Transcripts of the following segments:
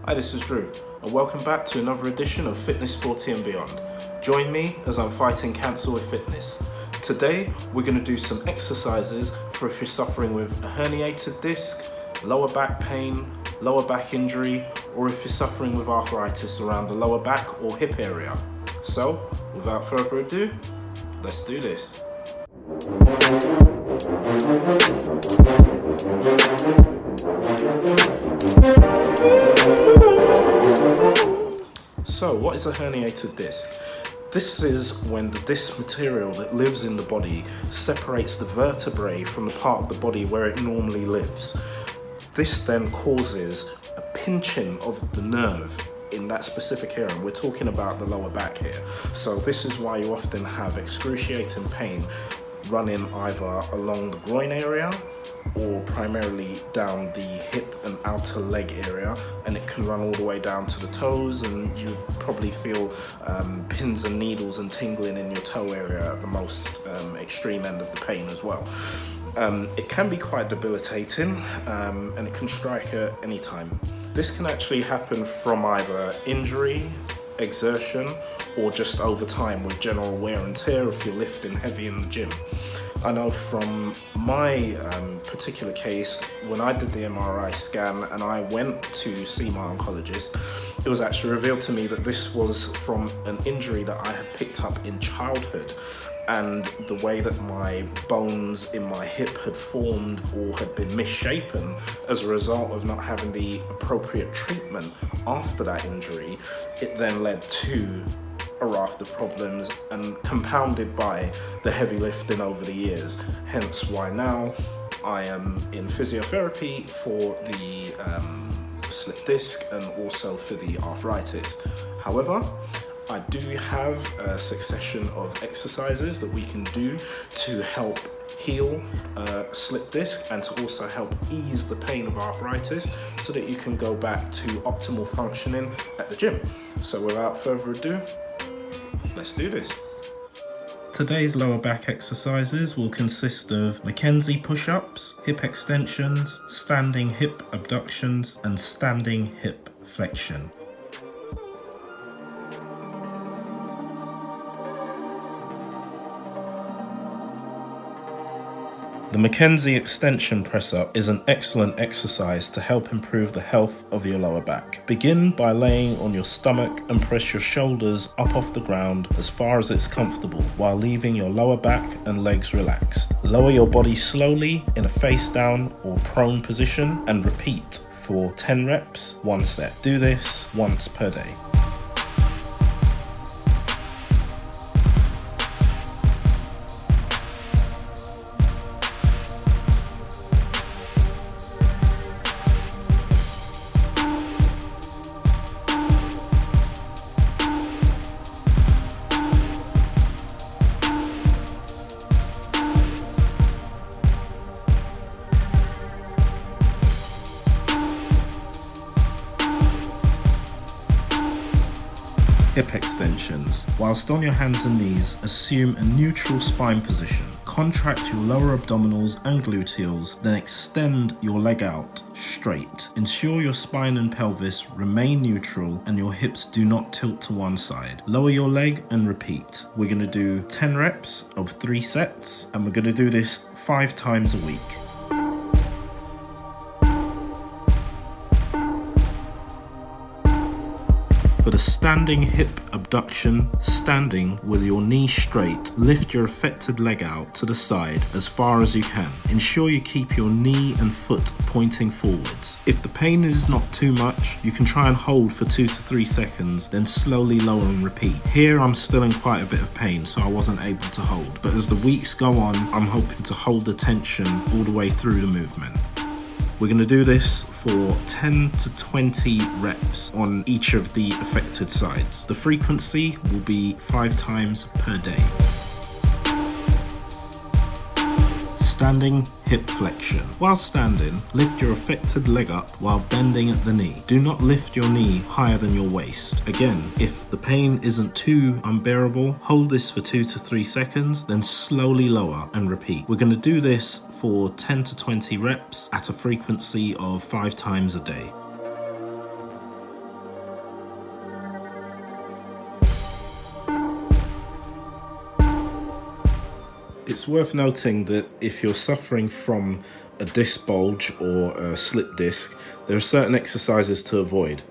Hi, this is Drew, and welcome back to another edition of Fitness 40 and Beyond. Join me as I'm fighting cancer with fitness. Today, we're going to do some exercises for if you're suffering with a herniated disc, lower back pain, lower back injury, or if you're suffering with arthritis around the lower back or hip area. So, without further ado, let's do this. So, what is a herniated disc? This is when the disc material that lives in the body separates the vertebrae from the part of the body where it normally lives. This then causes a pinching of the nerve in that specific area. We're talking about the lower back here. So this is why you often have excruciating pain running either along the groin area or primarily down the hip and outer leg area, and it can run all the way down to the toes, and you probably feel pins and needles and tingling in your toe area at the most extreme end of the pain as well. It can be quite debilitating, and it can strike at any time. This can actually happen from either injury, exertion, or just over time with general wear and tear if you're lifting heavy in the gym. I know from my particular case, when I did the MRI scan and I went to see my oncologist, it was actually revealed to me that this was from an injury that I had picked up in childhood, and the way that my bones in my hip had formed or had been misshapen as a result of not having the appropriate treatment after that injury, it then led to a raft of problems, and compounded by the heavy lifting over the years. Hence why now I am in physiotherapy for the slip disc and also for the arthritis. However, I do have a succession of exercises that we can do to help heal slip disc and to also help ease the pain of arthritis so that you can go back to optimal functioning at the gym. So without further ado, let's do this. Today's lower back exercises will consist of Mackenzie push-ups, hip extensions, standing hip abductions, and standing hip flexion. The Mackenzie extension press-up is an excellent exercise to help improve the health of your lower back. Begin by laying on your stomach and press your shoulders up off the ground as far as it's comfortable while leaving your lower back and legs relaxed. Lower your body slowly in a face down or prone position and repeat for 10 reps, 1 set. Do this once per day. Hip extensions. Whilst on your hands and knees, assume a neutral spine position. Contract your lower abdominals and gluteals, then extend your leg out straight. Ensure your spine and pelvis remain neutral and your hips do not tilt to one side. Lower your leg and repeat. We're going to do 10 reps of 3 sets, and we're going to do this 5 times a week. For the standing hip abduction, standing with your knee straight, lift your affected leg out to the side as far as you can. Ensure you keep your knee and foot pointing forwards. If the pain is not too much, you can try and hold for 2 to 3 seconds, then slowly lower and repeat. Here I'm still in quite a bit of pain, so I wasn't able to hold. But as the weeks go on, I'm hoping to hold the tension all the way through the movement. We're going to do this for 10 to 20 reps on each of the affected sides. The frequency will be 5 times per day. Standing hip flexion. While standing, lift your affected leg up while bending at the knee. Do not lift your knee higher than your waist. Again, if the pain isn't too unbearable, hold this for 2 to 3 seconds, then slowly lower and repeat. We're going to do this for 10 to 20 reps at a frequency of 5 times a day. It's worth noting that if you're suffering from a disc bulge or a slip disc, there are certain exercises to avoid.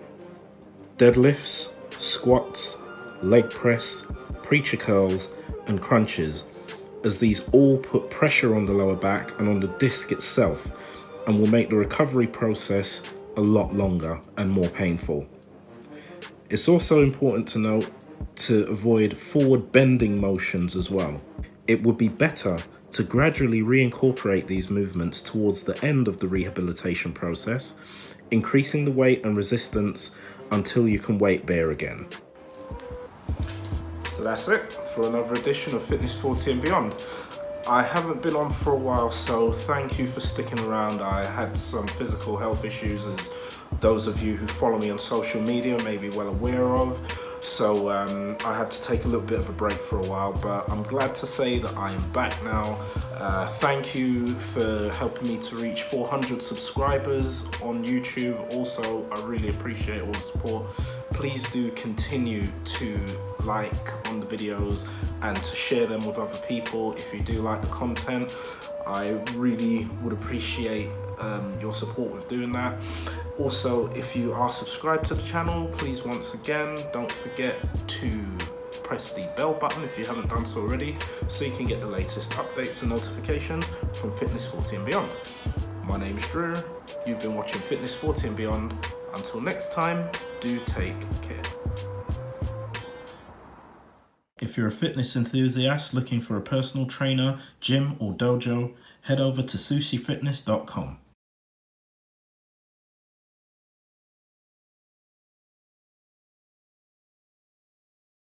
Deadlifts, squats, leg press, preacher curls and crunches, as these all put pressure on the lower back and on the disc itself and will make the recovery process a lot longer and more painful. It's also important to note to avoid forward bending motions as well. It would be better to gradually reincorporate these movements towards the end of the rehabilitation process, increasing the weight and resistance until you can weight bear again. So that's it for another edition of Fitness 40 and Beyond. I haven't been on for a while, so thank you for sticking around. I had some physical health issues, as those of you who follow me on social media may be well aware of. So I had to take a little bit of a break for a while, but I'm glad to say that I am back now. Thank you for helping me to reach 400 subscribers on YouTube. Also, I really appreciate all the support. Please do continue to like on the videos and to share them with other people if you do like the content. I really would appreciate your support with doing that. Also, if you are subscribed to the channel, please once again don't forget to press the bell button if you haven't done so already, so you can get the latest updates and notifications from Fitness 40 and Beyond. My name is Drew, you've been watching Fitness 40 and Beyond. Until next time, do take care. If you're a fitness enthusiast looking for a personal trainer, gym or dojo, head over to susifitness.com.